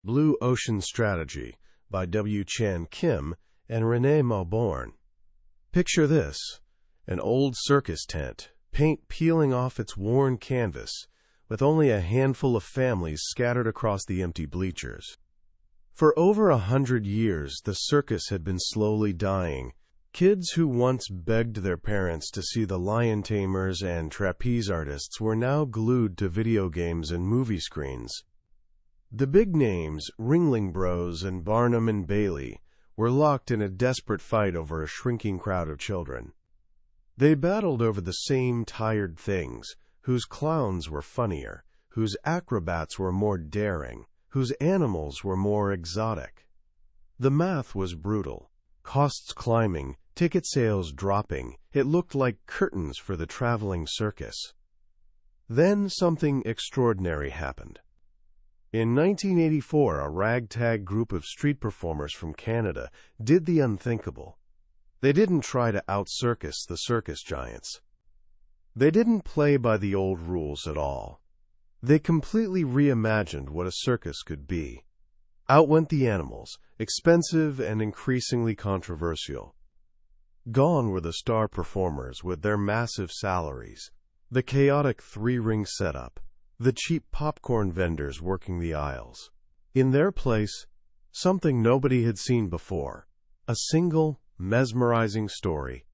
Blue Ocean Strategy by W. Chan Kim and RenA Mauborgne. Picture this: an old circus tent, paint peeling off its worn canvas, with only a handful of families scattered across the empty bleachers. For over 100 years, the circus had been slowly dying. Kids who once begged their parents to see the lion tamers and trapeze artists were now glued to video games and movie screens. The big names, Ringling Bros and Barnum and Bailey, were locked in a desperate fight over a shrinking crowd of children. They battled over the same tired things: whose clowns were funnier, whose acrobats were more daring, whose animals were more exotic. The math was brutal. Costs climbing, ticket sales dropping. It looked like curtains for the traveling circus. Then something extraordinary happened. In 1984, a ragtag group of street performers from Canada did the unthinkable. They didn't try to out-circus the circus giants. They didn't play by the old rules at all. They completely reimagined what a circus could be. Out went the animals, expensive and increasingly controversial. Gone were the star performers with their massive salaries, the chaotic three-ring setup, the cheap popcorn vendors working the aisles. In their place, something nobody had seen before: a single, mesmerizing story,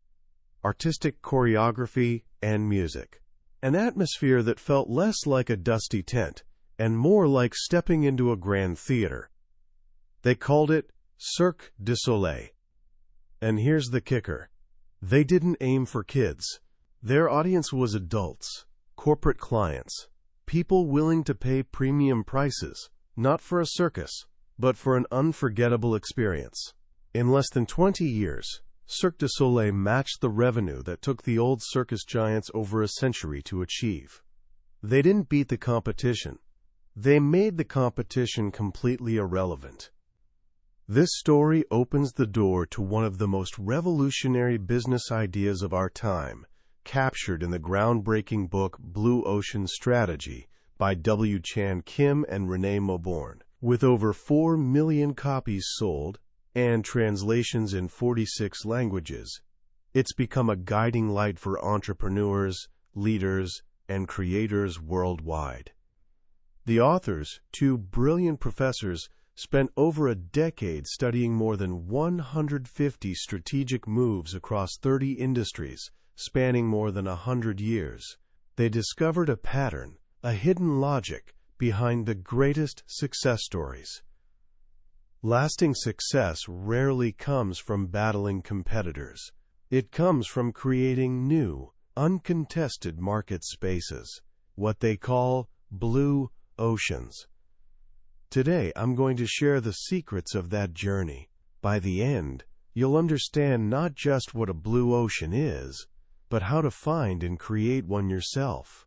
artistic choreography, and music. An atmosphere that felt less like a dusty tent and more like stepping into a grand theater. They called it Cirque du Soleil. And here's the kicker: they didn't aim for kids. Their audience was adults, corporate clients, people willing to pay premium prices, not for a circus, but for an unforgettable experience. In less than 20 years, Cirque du Soleil matched the revenue that took the old circus giants over a century to achieve. They didn't beat the competition. They made the competition completely irrelevant. This story opens the door to one of the most revolutionary business ideas of our time, captured in the groundbreaking book Blue Ocean Strategy by W. Chan Kim and RenA Mauborgne. With over 4 million copies sold and translations in 46 languages, it's become a guiding light for entrepreneurs, leaders, and creators worldwide. The authors, two brilliant professors, spent over a decade studying more than 150 strategic moves across 30 industries, spanning more than 100 years. They discovered a pattern, a hidden logic, behind the greatest success stories. Lasting success rarely comes from battling competitors. It comes from creating new, uncontested market spaces, what they call blue oceans. Today, I'm going to share the secrets of that journey. By the end, you'll understand not just what a blue ocean is, but how to find and create one yourself.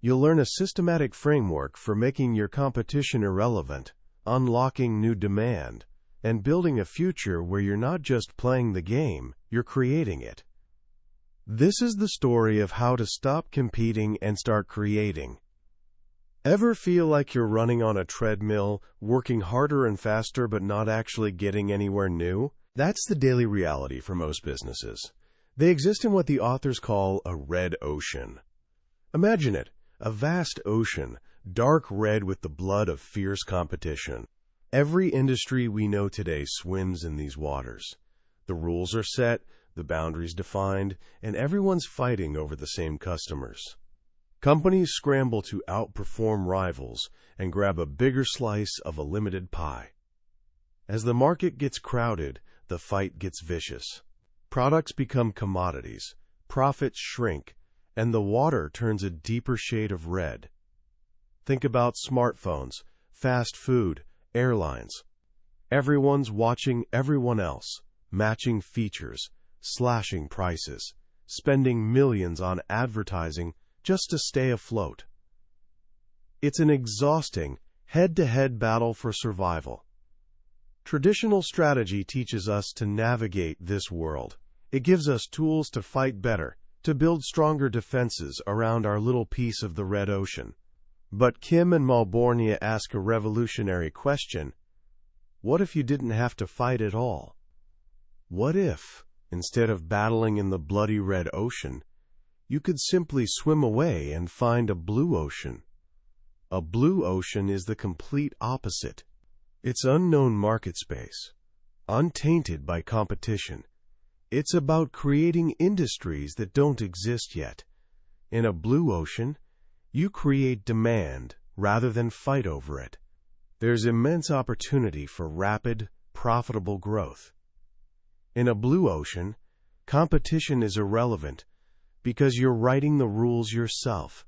You'll learn a systematic framework for making your competition irrelevant, unlocking new demand, and building a future where you're not just playing the game, you're creating it. This is the story of how to stop competing and start creating. Ever feel like you're running on a treadmill, working harder and faster but not actually getting anywhere new? That's the daily reality for most businesses. They exist in what the authors call a red ocean. Imagine it, a vast ocean, dark red with the blood of fierce competition. Every industry we know today swims in these waters. The rules are set, the boundaries defined, and everyone's fighting over the same customers. Companies scramble to outperform rivals and grab a bigger slice of a limited pie. As the market gets crowded, the fight gets vicious. Products become commodities, profits shrink, and the water turns a deeper shade of red. Think about smartphones, fast food, airlines. Everyone's watching everyone else, matching features, slashing prices, spending millions on advertising just to stay afloat. It's an exhausting, head-to-head battle for survival. Traditional strategy teaches us to navigate this world. It gives us tools to fight better, to build stronger defenses around our little piece of the red ocean. But Kim and Mauborgne ask a revolutionary question. What if you didn't have to fight at all? What if, instead of battling in the bloody red ocean, you could simply swim away and find a blue ocean? A blue ocean is the complete opposite. It's unknown market space, untainted by competition. It's about creating industries that don't exist yet. In a blue ocean, you create demand rather than fight over it. There's immense opportunity for rapid, profitable growth. In a blue ocean, competition is irrelevant because you're writing the rules yourself.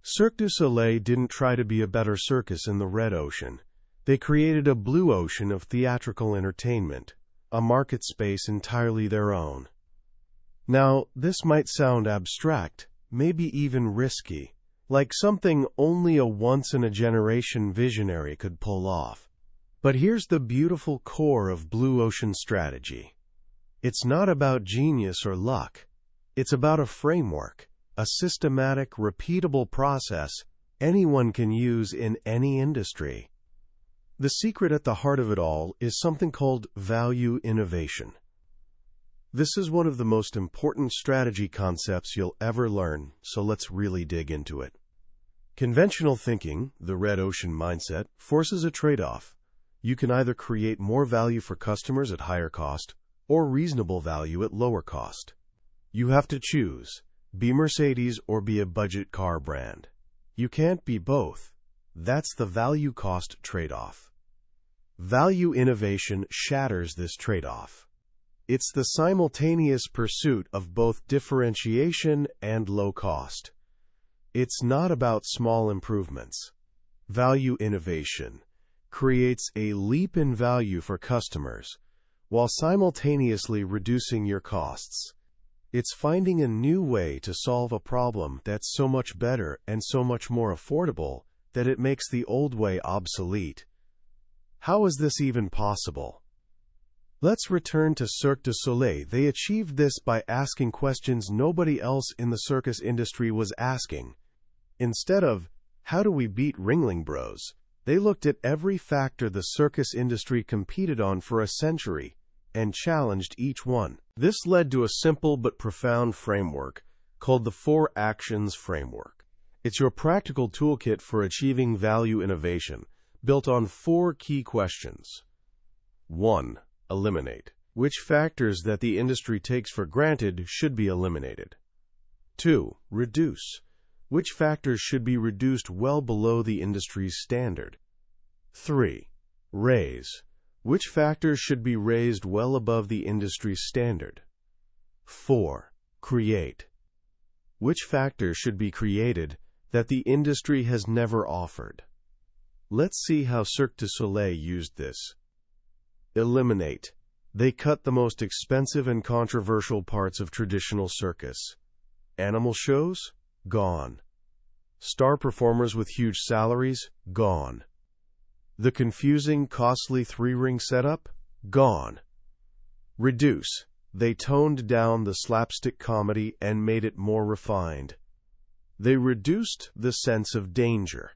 Cirque du Soleil didn't try to be a better circus in the red ocean. They created a blue ocean of theatrical entertainment, a market space entirely their own. Now, this might sound abstract, maybe even risky, like something only a once-in-a-generation visionary could pull off. But here's the beautiful core of blue ocean strategy. It's not about genius or luck. It's about a framework, a systematic, repeatable process anyone can use in any industry. The secret at the heart of it all is something called value innovation. This is one of the most important strategy concepts you'll ever learn, so let's really dig into it. Conventional thinking, the red ocean mindset, forces a trade-off. You can either create more value for customers at higher cost or reasonable value at lower cost. You have to choose, be Mercedes or be a budget car brand. You can't be both. That's the value-cost trade-off. Value innovation shatters this trade-off. It's the simultaneous pursuit of both differentiation and low cost. It's not about small improvements. Value innovation creates a leap in value for customers while simultaneously reducing your costs. It's finding a new way to solve a problem that's so much better and so much more affordable that it makes the old way obsolete. How is this even possible? Let's return to Cirque du Soleil. They achieved this by asking questions nobody else in the circus industry was asking. Instead of, how do we beat Ringling Bros?, they looked at every factor the circus industry competed on for a century and challenged each one. This led to a simple but profound framework called the 4 Actions Framework. It's your practical toolkit for achieving value innovation, built on 4 key questions. 1. Eliminate. Which factors that the industry takes for granted should be eliminated? 2. Reduce. Which factors should be reduced well below the industry's standard? 3. Raise. Which factors should be raised well above the industry's standard? 4. Create. Which factors should be created that the industry has never offered? Let's see how Cirque du Soleil used this. Eliminate. They cut the most expensive and controversial parts of traditional circus. Animal shows? Gone. Star performers with huge salaries? Gone. The confusing, costly 3-ring setup? Gone. Reduce. They toned down the slapstick comedy and made it more refined. They reduced the sense of danger,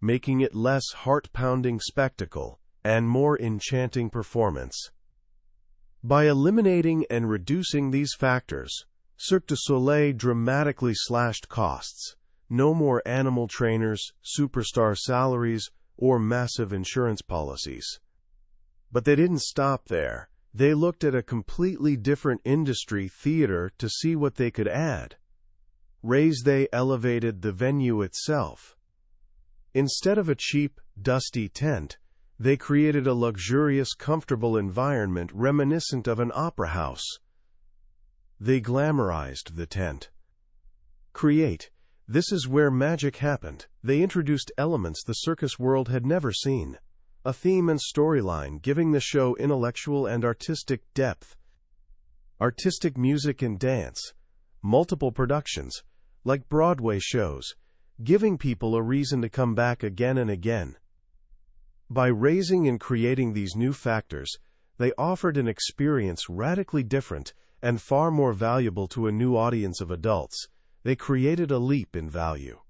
making it less heart-pounding spectacle and more enchanting performance. By eliminating and reducing these factors, Cirque du Soleil dramatically slashed costs. No more animal trainers, superstar salaries, or massive insurance policies. But they didn't stop there. They looked at a completely different industry, theater, to see what they could add. They elevated the venue itself. Instead of a cheap, dusty tent, they created a luxurious, comfortable environment reminiscent of an opera house. They glamorized the tent. Create. This is where magic happened. They introduced elements the circus world had never seen. A theme and storyline, giving the show intellectual and artistic depth. Artistic music and dance. Multiple productions, like Broadway shows, giving people a reason to come back again and again. By raising and creating these new factors, they offered an experience radically different and far more valuable to a new audience of adults. They created a leap in value.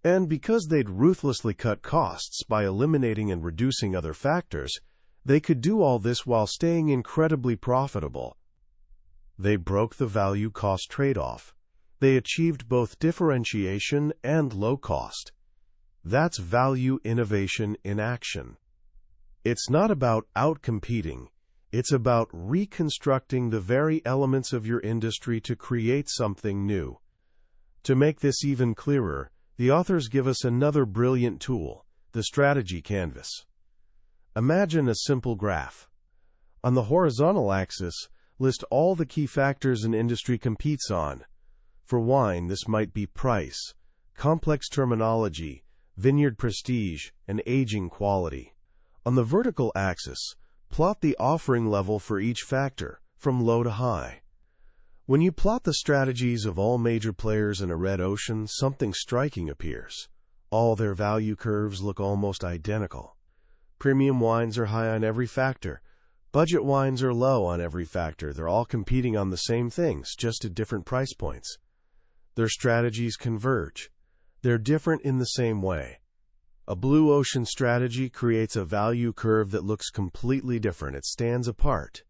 And because they'd ruthlessly cut costs by eliminating and reducing other factors, they could do all this while staying incredibly profitable. They broke the value-cost trade-off. They achieved both differentiation and low cost. That's value innovation in action. It's not about outcompeting. It's about reconstructing the very elements of your industry to create something new. To make this even clearer, the authors give us another brilliant tool, the strategy canvas. Imagine a simple graph. On the horizontal axis, list all the key factors an industry competes on. For wine, this might be price, complex terminology, vineyard prestige, and aging quality. On the vertical axis, plot the offering level for each factor, from low to high. When you plot the strategies of all major players in a red ocean, something striking appears. All their value curves look almost identical. Premium wines are high on every factor. Budget wines are low on every factor. They're all competing on the same things, just at different price points. Their strategies converge. They're different in the same way. A blue ocean strategy creates a value curve that looks completely different. It stands apart.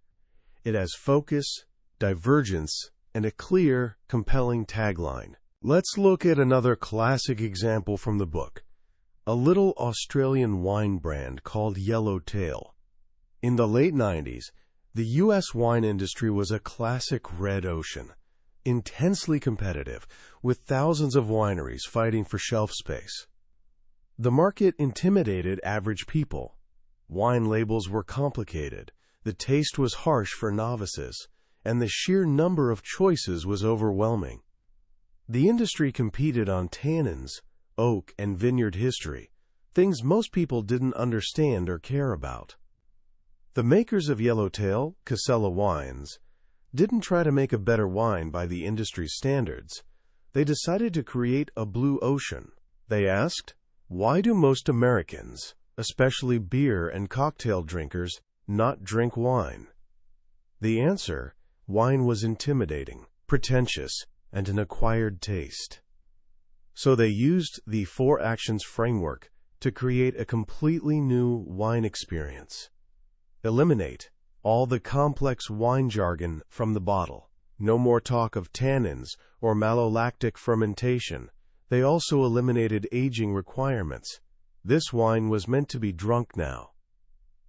It has focus, divergence, and a clear, compelling tagline. Let's look at another classic example from the book. A little Australian wine brand called Yellowtail. In the late 90s, the U.S. wine industry was a classic red ocean, intensely competitive, with thousands of wineries fighting for shelf space. The market intimidated average people. Wine labels were complicated, the taste was harsh for novices, and the sheer number of choices was overwhelming. The industry competed on tannins, oak, and vineyard history, things most people didn't understand or care about. The makers of Yellowtail, Casella Wines, didn't try to make a better wine by the industry's standards. They decided to create a blue ocean. They asked, why do most Americans, especially beer and cocktail drinkers, not drink wine? The answer, wine was intimidating, pretentious, and an acquired taste. So they used the 4 actions framework to create a completely new wine experience. Eliminate all the complex wine jargon from the bottle. No more talk of tannins or malolactic fermentation. They also eliminated aging requirements. This wine was meant to be drunk now.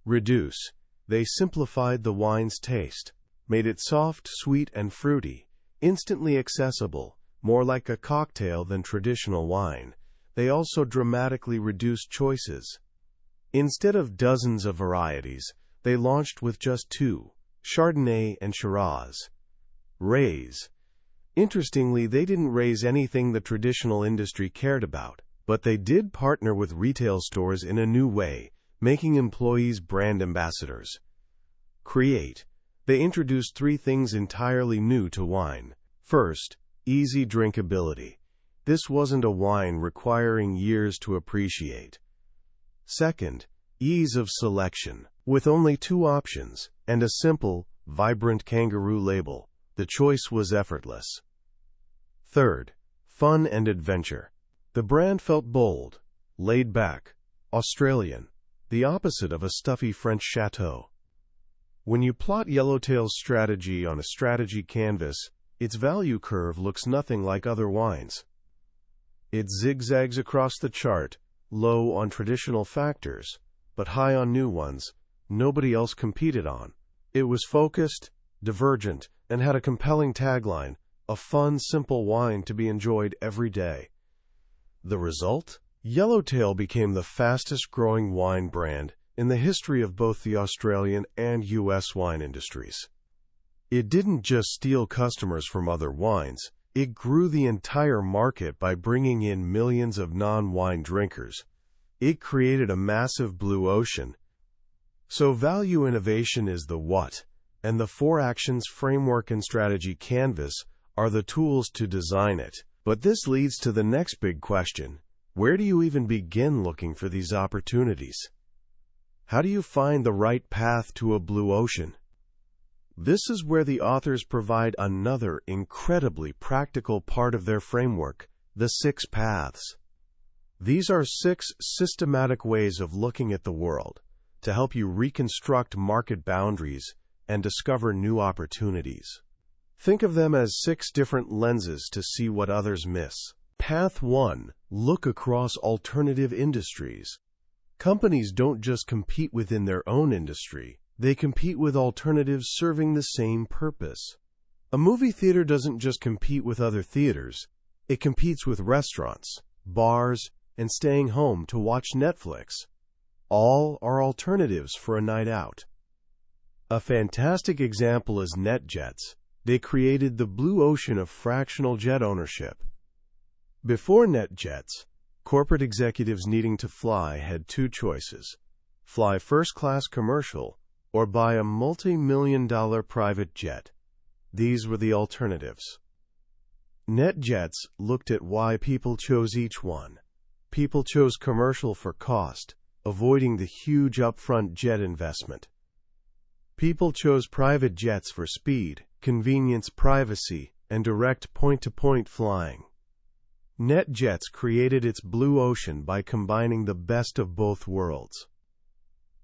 Reduce. They simplified the wine's taste, made it soft, sweet, and fruity, instantly accessible, more like a cocktail than traditional wine. They also dramatically reduced choices. Instead of dozens of varieties, they launched with just 2, Chardonnay and Shiraz. Raise. Interestingly, they didn't raise anything the traditional industry cared about, but they did partner with retail stores in a new way, making employees brand ambassadors. Create. They introduced 3 things entirely new to wine. First, easy drinkability. This wasn't a wine requiring years to appreciate. Second, ease of selection. With only 2 options and a simple, vibrant kangaroo label, the choice was effortless. Third, fun and adventure. The brand felt bold, laid back, Australian, the opposite of a stuffy French chateau. When you plot Yellowtail's strategy on a strategy canvas, its value curve looks nothing like other wines. It zigzags across the chart, low on traditional factors, but high on new ones nobody else competed on. It was focused, divergent, and had a compelling tagline, a fun, simple wine to be enjoyed every day. The result? Yellowtail became the fastest-growing wine brand in the history of both the Australian and U.S. wine industries. It didn't just steal customers from other wines, it grew the entire market by bringing in millions of non-wine drinkers. It created a massive blue ocean. So value innovation is the what, and the 4 actions framework and strategy canvas are the tools to design it. But this leads to the next big question. Where do you even begin looking for these opportunities? How do you find the right path to a blue ocean? This is where the authors provide another incredibly practical part of their framework, the 6 paths. These are 6 systematic ways of looking at the world to help you reconstruct market boundaries and discover new opportunities. Think of them as 6 different lenses to see what others miss. Path 1. Look across alternative industries. Companies don't just compete within their own industry, they compete with alternatives serving the same purpose. A movie theater doesn't just compete with other theaters, it competes with restaurants, bars, and staying home to watch Netflix. All are alternatives for a night out. A fantastic example is NetJets. They created the blue ocean of fractional jet ownership. Before NetJets, corporate executives needing to fly had 2 choices: fly first-class commercial or buy a multi-million-dollar private jet. These were the alternatives. NetJets looked at why people chose each one. People chose commercial for cost, avoiding the huge upfront jet investment. People chose private jets for speed, convenience, privacy, and direct point-to-point flying. NetJets created its blue ocean by combining the best of both worlds.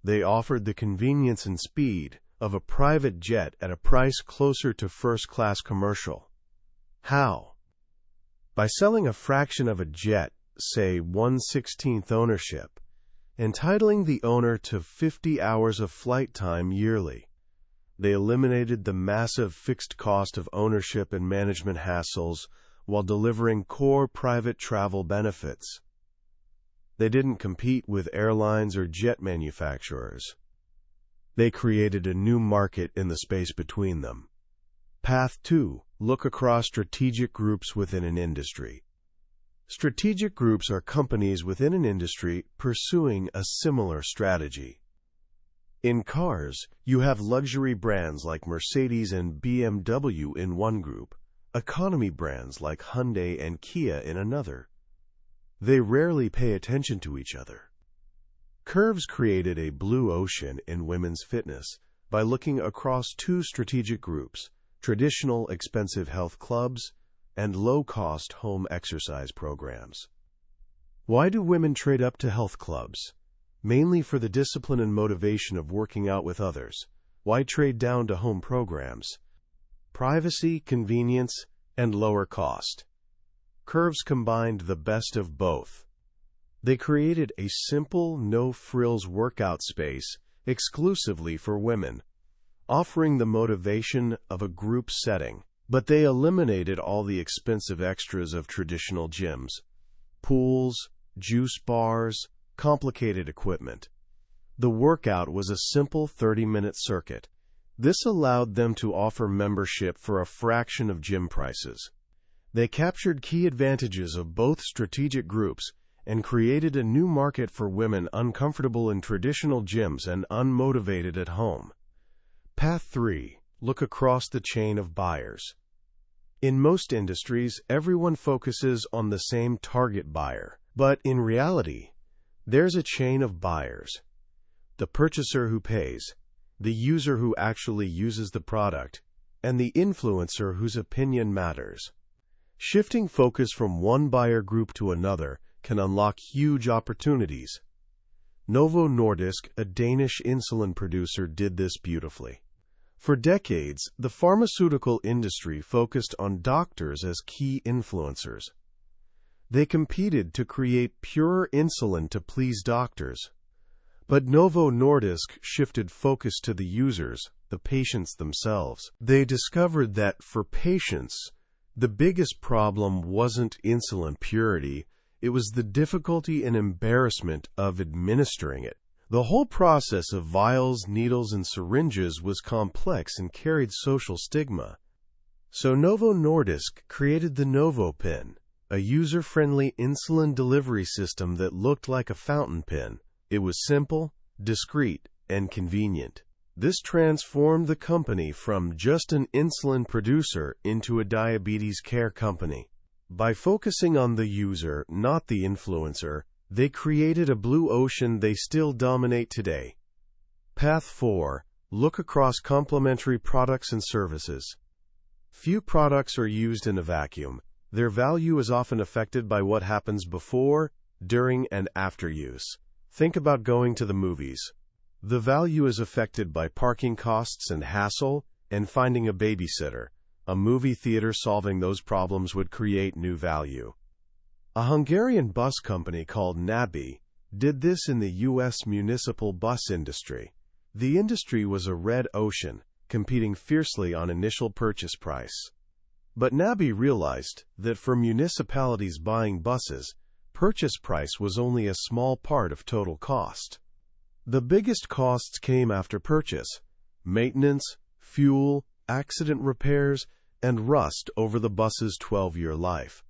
They offered the convenience and speed of a private jet at a price closer to first-class commercial. How? By selling a fraction of a jet, say 1/16th ownership, entitling the owner to 50 hours of flight time yearly. They eliminated the massive fixed cost of ownership and management hassles while delivering core private travel benefits. They didn't compete with airlines or jet manufacturers. They created a new market in the space between them. Path 2. Look across strategic groups within an industry. Strategic groups are companies within an industry pursuing a similar strategy. In cars, you have luxury brands like Mercedes and BMW in one group, economy brands like Hyundai and Kia in another. They rarely pay attention to each other. Curves created a blue ocean in women's fitness by looking across 2 strategic groups: traditional expensive health clubs and low-cost home exercise programs. Why do women trade up to health clubs? Mainly for the discipline and motivation of working out with others. Why trade down to home programs? Privacy, convenience, and lower cost. Curves combined the best of both. They created a simple, no-frills workout space exclusively for women, offering the motivation of a group setting. But they eliminated all the expensive extras of traditional gyms: pools, juice bars, complicated equipment. The workout was a simple 30-minute circuit. This allowed them to offer membership for a fraction of gym prices. They captured key advantages of both strategic groups and created a new market for women uncomfortable in traditional gyms and unmotivated at home. Path 3. Look across the chain of buyers. In most industries, everyone focuses on the same target buyer, but in reality, there's a chain of buyers: the purchaser who pays, the user who actually uses the product, and the influencer whose opinion matters. Shifting focus from one buyer group to another can unlock huge opportunities. Novo Nordisk, a Danish insulin producer, did this beautifully. For decades, the pharmaceutical industry focused on doctors as key influencers. They competed to create pure insulin to please doctors. But Novo Nordisk shifted focus to the users, the patients themselves. They discovered that, for patients, the biggest problem wasn't insulin purity, it was the difficulty and embarrassment of administering it. The whole process of vials, needles, and syringes was complex and carried social stigma. So Novo Nordisk created the Novo Pen, a user-friendly insulin delivery system that looked like a fountain pen. It was simple, discreet, and convenient. This transformed the company from just an insulin producer into a diabetes care company. By focusing on the user, not the influencer, they created a blue ocean they still dominate today. Path 4. Look across complementary products and services. Few products are used in a vacuum. Their value is often affected by what happens before, during and after use. Think about going to the movies. The value is affected by parking costs and hassle, and finding a babysitter. A movie theater solving those problems would create new value. A Hungarian bus company called NABI did this in the U.S. municipal bus industry. The industry was a red ocean, competing fiercely on initial purchase price. But NABI realized that for municipalities buying buses, purchase price was only a small part of total cost. The biggest costs came after purchase: maintenance, fuel, accident repairs, and rust over the bus's 12-year life.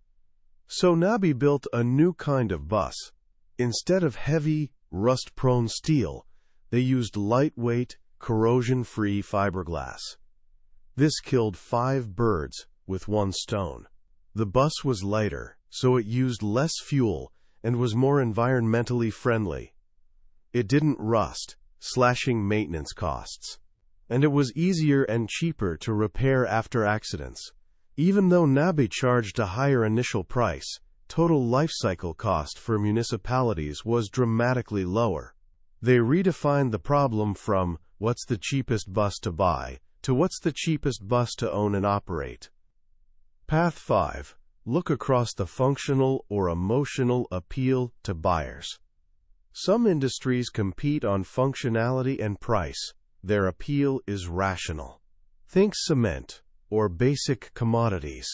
So NABI built a new kind of bus. Instead of heavy, rust-prone steel, they used lightweight, corrosion-free fiberglass. This killed 5 birds with 1 stone. The bus was lighter, so it used less fuel and was more environmentally friendly. It didn't rust, slashing maintenance costs. And it was easier and cheaper to repair after accidents. Even though NABI charged a higher initial price, total life cycle cost for municipalities was dramatically lower. They redefined the problem from "what's the cheapest bus to buy" to "what's the cheapest bus to own and operate." Path 5. Look across the functional or emotional appeal to buyers. Some industries compete on functionality and price. Their appeal is rational. Think cement or basic commodities.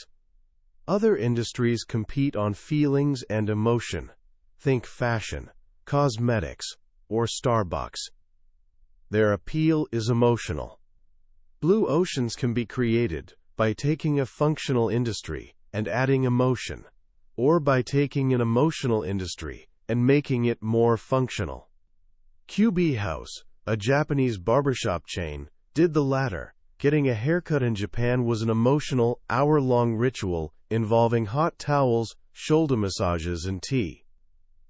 Other industries compete on feelings and emotion. Think fashion, cosmetics, or Starbucks. Their appeal is emotional. Blue oceans can be created by taking a functional industry and adding emotion, or by taking an emotional industry and making it more functional. QB House, a Japanese barbershop chain, did the latter. Getting a haircut in Japan was an emotional, hour-long ritual involving hot towels, shoulder massages, and tea.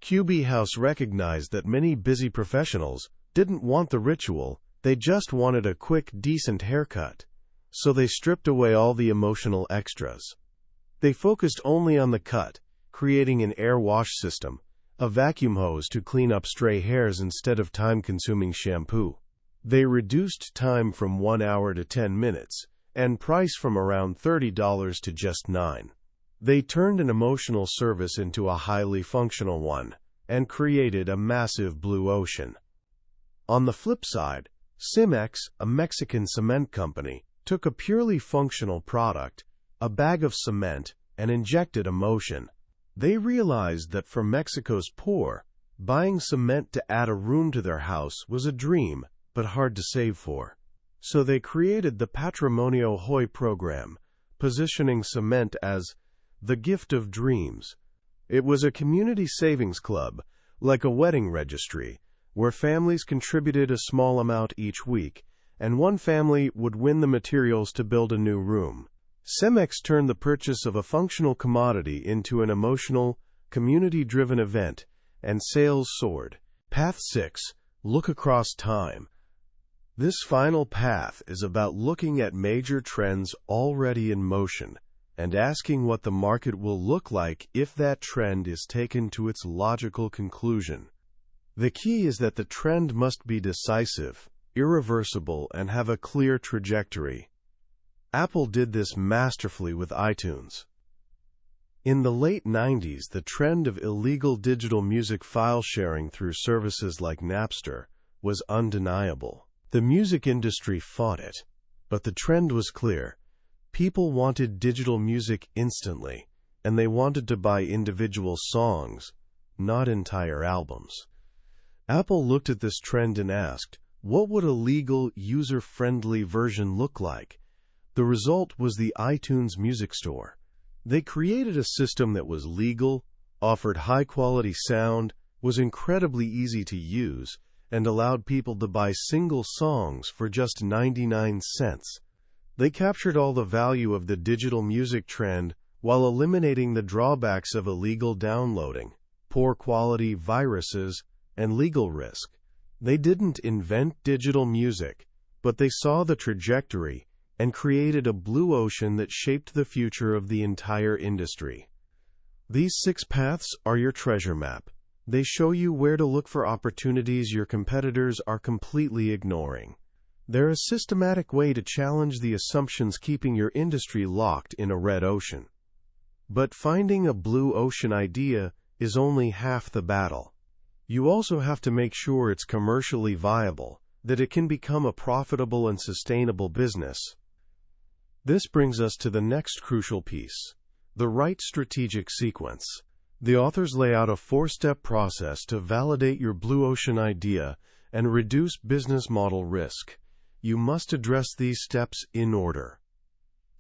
QB House recognized that many busy professionals didn't want the ritual, they just wanted a quick, decent haircut. So they stripped away all the emotional extras. They focused only on the cut, creating an air wash system, a vacuum hose to clean up stray hairs instead of time-consuming shampoo. They reduced time from 1 hour to 10 minutes, and price from around $30 to just $9. They turned an emotional service into a highly functional one, and created a massive blue ocean. On the flip side, Cimex, a Mexican cement company, took a purely functional product, a bag of cement, and injected emotion. They realized that for Mexico's poor, buying cement to add a room to their house was a dream, but hard to save for. So they created the Patrimonio Hoy program, positioning cement as the gift of dreams. It was a community savings club, like a wedding registry, where families contributed a small amount each week, and one family would win the materials to build a new room. Cimex turned the purchase of a functional commodity into an emotional, community-driven event, and sales soared. Path 6. Look across time. This final path is about looking at major trends already in motion and asking what the market will look like if that trend is taken to its logical conclusion. The key is that the trend must be decisive, irreversible, and have a clear trajectory. Apple did this masterfully with iTunes. In the late 90s, the trend of illegal digital music file sharing through services like Napster was undeniable. The music industry fought it, but the trend was clear. People wanted digital music instantly, and they wanted to buy individual songs, not entire albums. Apple looked at this trend and asked, what would a legal, user-friendly version look like? The result was the iTunes Music Store. They created a system that was legal, offered high-quality sound, was incredibly easy to use, and allowed people to buy single songs for just 99 cents. They captured all the value of the digital music trend while eliminating the drawbacks of illegal downloading, poor quality, viruses, and legal risk. They didn't invent digital music, but they saw the trajectory and created a blue ocean that shaped the future of the entire industry. These 6 paths are your treasure map. They show you where to look for opportunities your competitors are completely ignoring. They're a systematic way to challenge the assumptions keeping your industry locked in a red ocean. But finding a blue ocean idea is only half the battle. You also have to make sure it's commercially viable, that it can become a profitable and sustainable business. This brings us to the next crucial piece, the right strategic sequence. The authors lay out a 4-step process to validate your blue ocean idea and reduce business model risk. You must address these steps in order.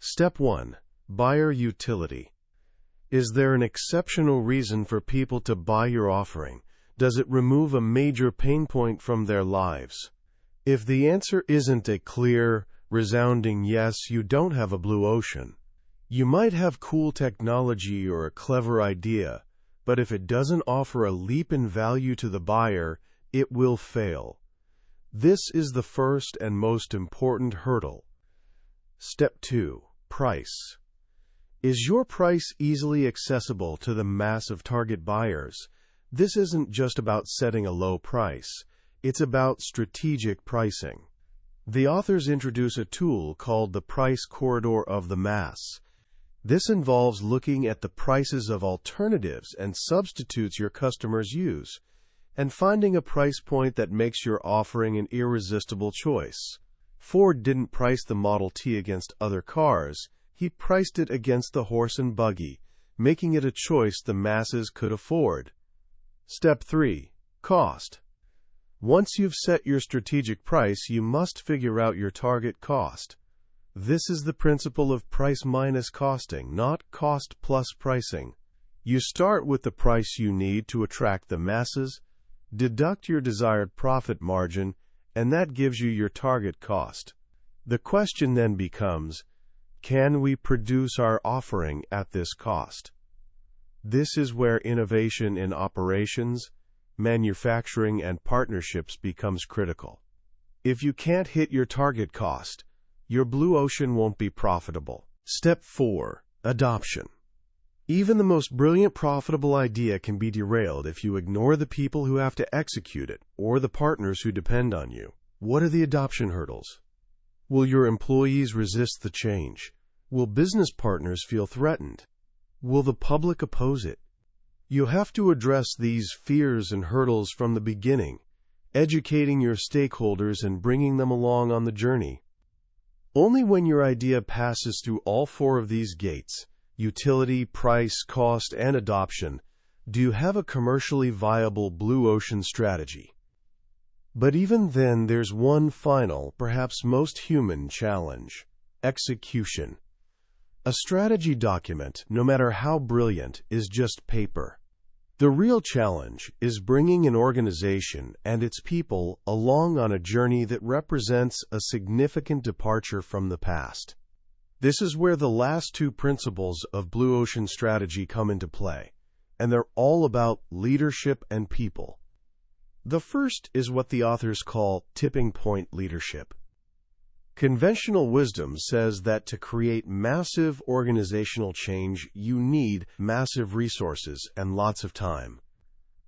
Step 1. Buyer utility. Is there an exceptional reason for people to buy your offering? Does it remove a major pain point from their lives? If the answer isn't a clear, resounding yes, you don't have a blue ocean. You might have cool technology or a clever idea, but if it doesn't offer a leap in value to the buyer, it will fail. This is the first and most important hurdle. Step 2. Price. Is your price easily accessible to the mass of target buyers? This isn't just about setting a low price. It's about strategic pricing. The authors introduce a tool called the price corridor of the mass. This involves looking at the prices of alternatives and substitutes your customers use, and finding a price point that makes your offering an irresistible choice. Ford didn't price the Model T against other cars, he priced it against the horse and buggy, making it a choice the masses could afford. Step 3. Cost. Once you've set your strategic price, you must figure out your target cost. This is the principle of price minus costing, not cost plus pricing. You start with the price you need to attract the masses, deduct your desired profit margin, and that gives you your target cost. The question then becomes, can we produce our offering at this cost? This is where innovation in operations, manufacturing, and partnerships becomes critical. If you can't hit your target cost, your blue ocean won't be profitable. Step 4. Adoption. Even the most brilliant profitable idea can be derailed if you ignore the people who have to execute it or the partners who depend on you. What are the adoption hurdles? Will your employees resist the change? Will business partners feel threatened? Will the public oppose it? You have to address these fears and hurdles from the beginning, educating your stakeholders and bringing them along on the journey. Only when your idea passes through all 4 of these gates, utility, price, cost, and adoption, do you have a commercially viable blue ocean strategy. But even then, there's one final, perhaps most human challenge: execution. A strategy document, no matter how brilliant, is just paper. The real challenge is bringing an organization and its people along on a journey that represents a significant departure from the past. This is where the last 2 principles of blue ocean strategy come into play, and they're all about leadership and people. The first is what the authors call tipping point leadership. Conventional wisdom says that to create massive organizational change, you need massive resources and lots of time.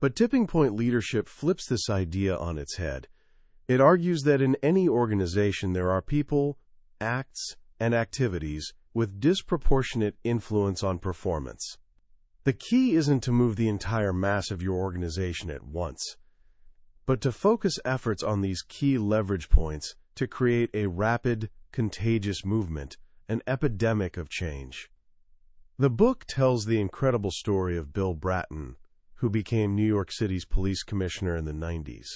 But tipping point leadership flips this idea on its head. It argues that in any organization there are people, acts, and activities with disproportionate influence on performance. The key isn't to move the entire mass of your organization at once, but to focus efforts on these key leverage points to create a rapid, contagious movement, an epidemic of change. The book tells the incredible story of Bill Bratton, who became New York City's police commissioner in the 90s.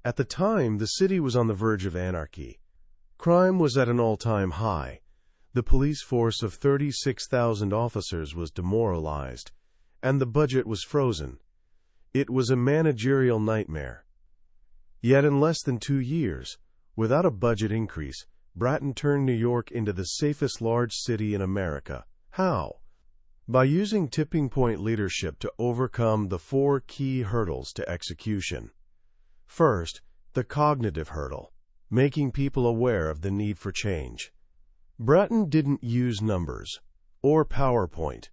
At the time, the city was on the verge of anarchy. Crime was at an all-time high. The police force of 36,000 officers was demoralized, and the budget was frozen. It was a managerial nightmare. Yet in less than 2 years, without a budget increase, Bratton turned New York into the safest large city in America. How? By using tipping point leadership to overcome the 4 key hurdles to execution. First, the cognitive hurdle, making people aware of the need for change. Bratton didn't use numbers or PowerPoint.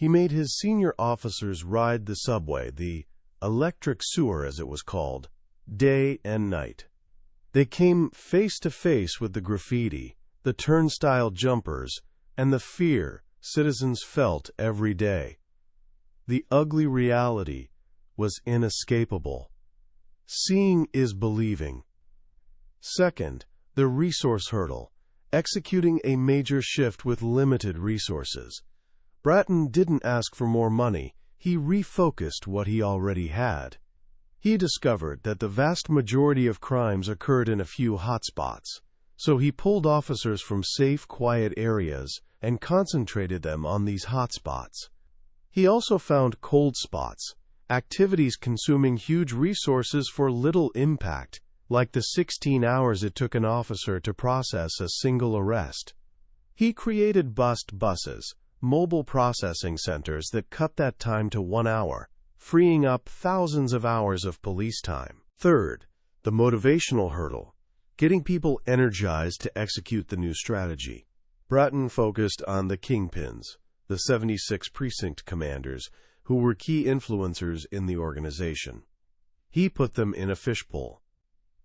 He made his senior officers ride the subway, the electric sewer as it was called, day and night. They came face to face with the graffiti, the turnstile jumpers, and the fear citizens felt every day. The ugly reality was inescapable. Seeing is believing. Second, the resource hurdle, executing a major shift with limited resources. Bratton didn't ask for more money, he refocused what he already had. He discovered that the vast majority of crimes occurred in a few hotspots, so he pulled officers from safe, quiet areas and concentrated them on these hotspots. He also found cold spots, activities consuming huge resources for little impact, like the 16 hours it took an officer to process a single arrest. He created bust buses, mobile processing centers that cut that time to 1 hour, freeing up thousands of hours of police time. Third, the motivational hurdle, getting people energized to execute the new strategy. Bratton focused on the kingpins, the 76 precinct commanders, who were key influencers in the organization. He put them in a fishbowl.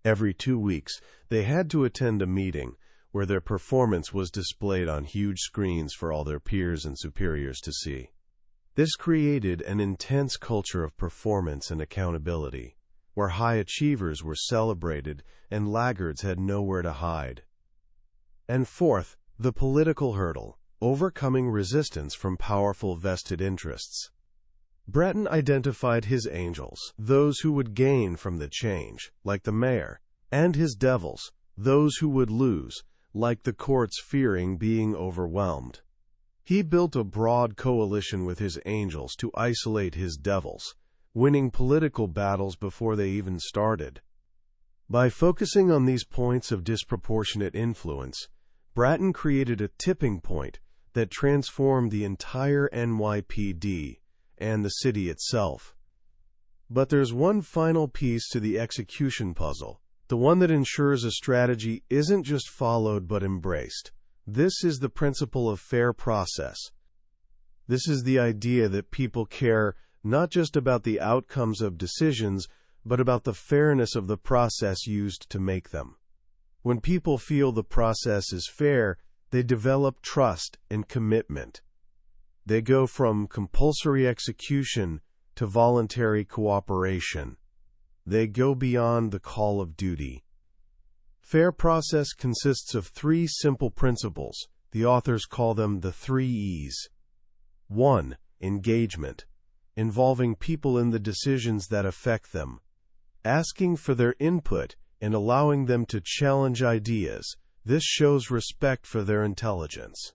Every 2 weeks, they had to attend a meeting where their performance was displayed on huge screens for all their peers and superiors to see. This created an intense culture of performance and accountability, where high achievers were celebrated and laggards had nowhere to hide. And fourth, the political hurdle, overcoming resistance from powerful vested interests. Bratton identified his angels, those who would gain from the change, like the mayor, and his devils, those who would lose, like the courts fearing being overwhelmed. He built a broad coalition with his angels to isolate his devils, winning political battles before they even started. By focusing on these points of disproportionate influence, Bratton created a tipping point that transformed the entire NYPD and the city itself. But there's one final piece to the execution puzzle, the one that ensures a strategy isn't just followed but embraced. This is the principle of fair process. This is the idea that people care not just about the outcomes of decisions, but about the fairness of the process used to make them. When people feel the process is fair, they develop trust and commitment. They go from compulsory execution to voluntary cooperation. They go beyond the call of duty. Fair process consists of 3 simple principles. The authors call them the 3 E's. 1. Engagement, involving people in the decisions that affect them, asking for their input and allowing them to challenge ideas. This shows respect for their intelligence.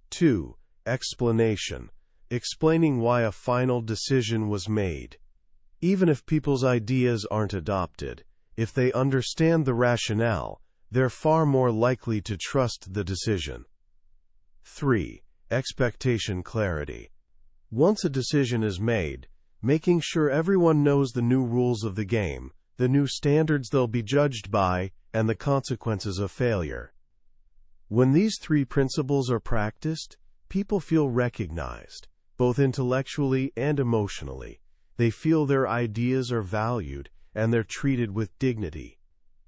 2. Explanation, explaining why a final decision was made. Even if people's ideas aren't adopted, if they understand the rationale, they're far more likely to trust the decision. 3. Expectation clarity. Once a decision is made, making sure everyone knows the new rules of the game, the new standards they'll be judged by, and the consequences of failure. When these 3 principles are practiced, people feel recognized, both intellectually and emotionally. They feel their ideas are valued, and they're treated with dignity.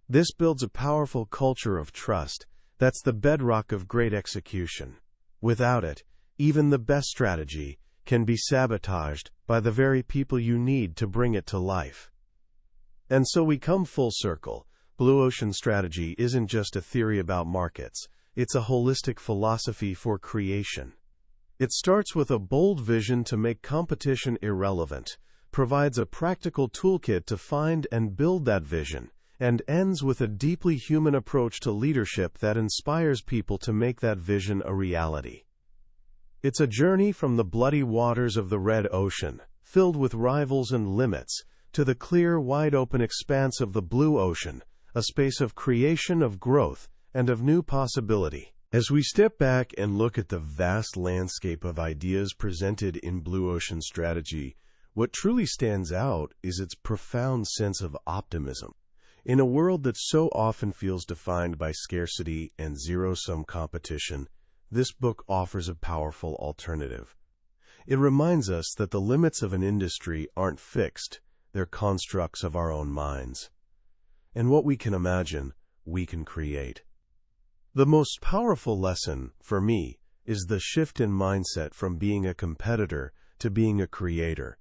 This builds a powerful culture of trust. That's the bedrock of great execution. Without it, even the best strategy can be sabotaged by the very people you need to bring it to life. And so we come full circle. Blue Ocean strategy isn't just a theory about markets. It's a holistic philosophy for creation. It starts with a bold vision to make competition irrelevant, provides a practical toolkit to find and build that vision, and ends with a deeply human approach to leadership that inspires people to make that vision a reality. It's a journey from the bloody waters of the Red Ocean, filled with rivals and limits, to the clear, wide-open expanse of the Blue Ocean, a space of creation, of growth, and of new possibility. As we step back and look at the vast landscape of ideas presented in Blue Ocean strategy, what truly stands out is its profound sense of optimism. In a world that so often feels defined by scarcity and zero-sum competition, this book offers a powerful alternative. It reminds us that the limits of an industry aren't fixed, they're constructs of our own minds. And what we can imagine, we can create. The most powerful lesson, for me, is the shift in mindset from being a competitor to being a creator.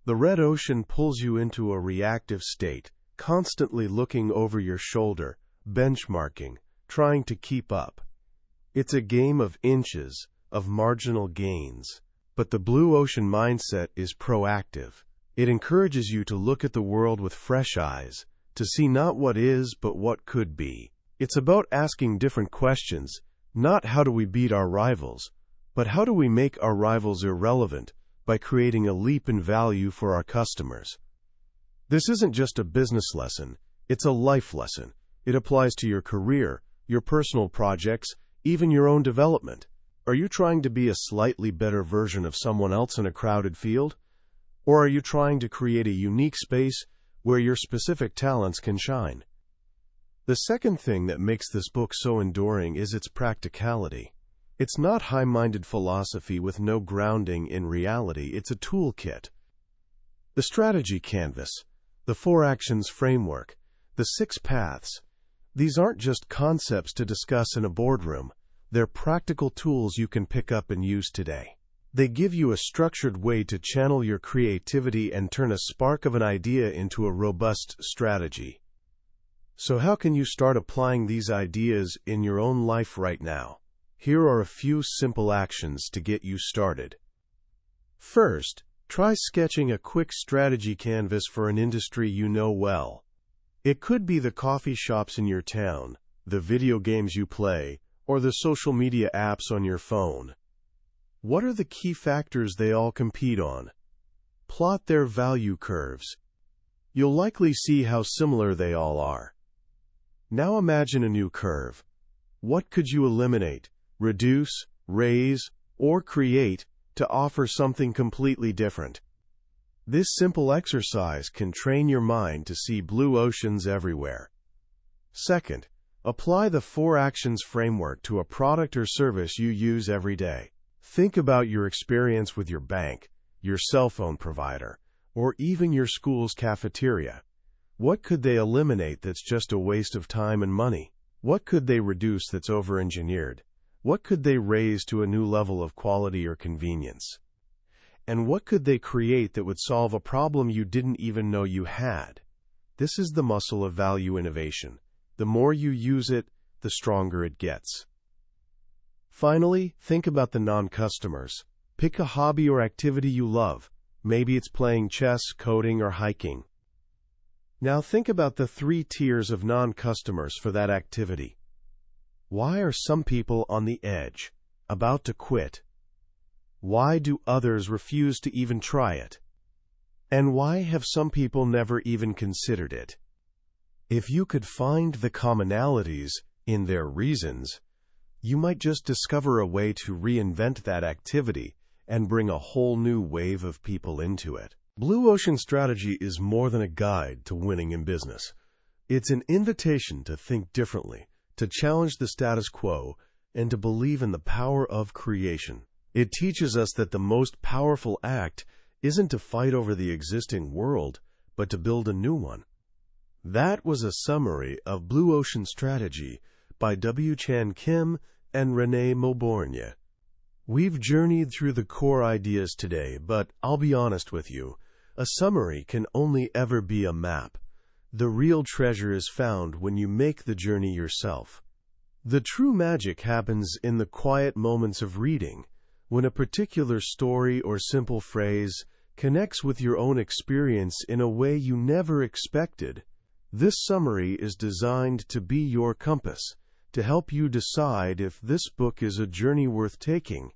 The red ocean pulls you into a reactive state, constantly looking over your shoulder, benchmarking, trying to keep up. It's a game of inches, of marginal gains. But the blue ocean mindset is proactive. It encourages you to look at the world with fresh eyes, to see not what is, but what could be. It's about asking different questions, not how do we beat our rivals, but how do we make our rivals irrelevant by creating a leap in value for our customers. This isn't just a business lesson, it's a life lesson. It applies to your career, your personal projects, even your own development. Are you trying to be a slightly better version of someone else in a crowded field? Or are you trying to create a unique space where your specific talents can shine? The second thing that makes this book so enduring is its practicality. It's not high-minded philosophy with no grounding in reality, it's a toolkit. The strategy canvas, the 4 actions framework, the 6 paths, these aren't just concepts to discuss in a boardroom. They're practical tools you can pick up and use today. They give you a structured way to channel your creativity and turn a spark of an idea into a robust strategy. So how can you start applying these ideas in your own life right now? Here are a few simple actions to get you started. First, try sketching a quick strategy canvas for an industry you know well. It could be the coffee shops in your town, the video games you play, or the social media apps on your phone. What are the key factors they all compete on? Plot their value curves. You'll likely see how similar they all are. Now imagine a new curve. What could you eliminate, reduce, raise, or create to offer something completely different? This simple exercise can train your mind to see blue oceans everywhere. Second, apply the 4 actions framework to a product or service you use every day. Think about your experience with your bank, your cell phone provider, or even your school's cafeteria. What could they eliminate that's just a waste of time and money? What could they reduce that's over-engineered? What could they raise to a new level of quality or convenience? And what could they create that would solve a problem you didn't even know you had? This is the muscle of value innovation. The more you use it, the stronger it gets. Finally, think about the non-customers. Pick a hobby or activity you love. Maybe it's playing chess, coding, or hiking. Now think about the 3 tiers of non-customers for that activity. Why are some people on the edge, about to quit? Why do others refuse to even try it? And why have some people never even considered it? If you could find the commonalities in their reasons, you might just discover a way to reinvent that activity and bring a whole new wave of people into it. Blue Ocean Strategy is more than a guide to winning in business. It's an invitation to think differently, to challenge the status quo, and to believe in the power of creation. It teaches us that the most powerful act isn't to fight over the existing world, but to build a new one. That was a summary of Blue Ocean Strategy by W. Chan Kim and RenA Mauborgne. We've journeyed through the core ideas today, but I'll be honest with you, a summary can only ever be a map. The real treasure is found when you make the journey yourself. The true magic happens in the quiet moments of reading, when a particular story or simple phrase connects with your own experience in a way you never expected. This summary is designed to be your compass, to help you decide if this book is a journey worth taking.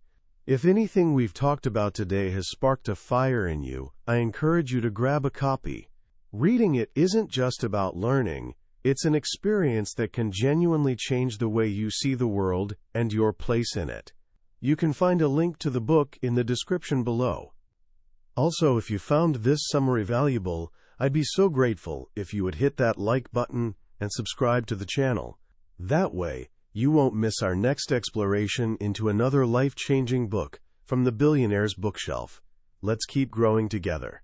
If anything we've talked about today has sparked a fire in you, I encourage you to grab a copy. Reading it isn't just about learning, it's an experience that can genuinely change the way you see the world and your place in it. You can find a link to the book in the description below. Also, if you found this summary valuable, I'd be so grateful if you would hit that like button and subscribe to the channel. That way, you won't miss our next exploration into another life-changing book from the billionaire's bookshelf. Let's keep growing together.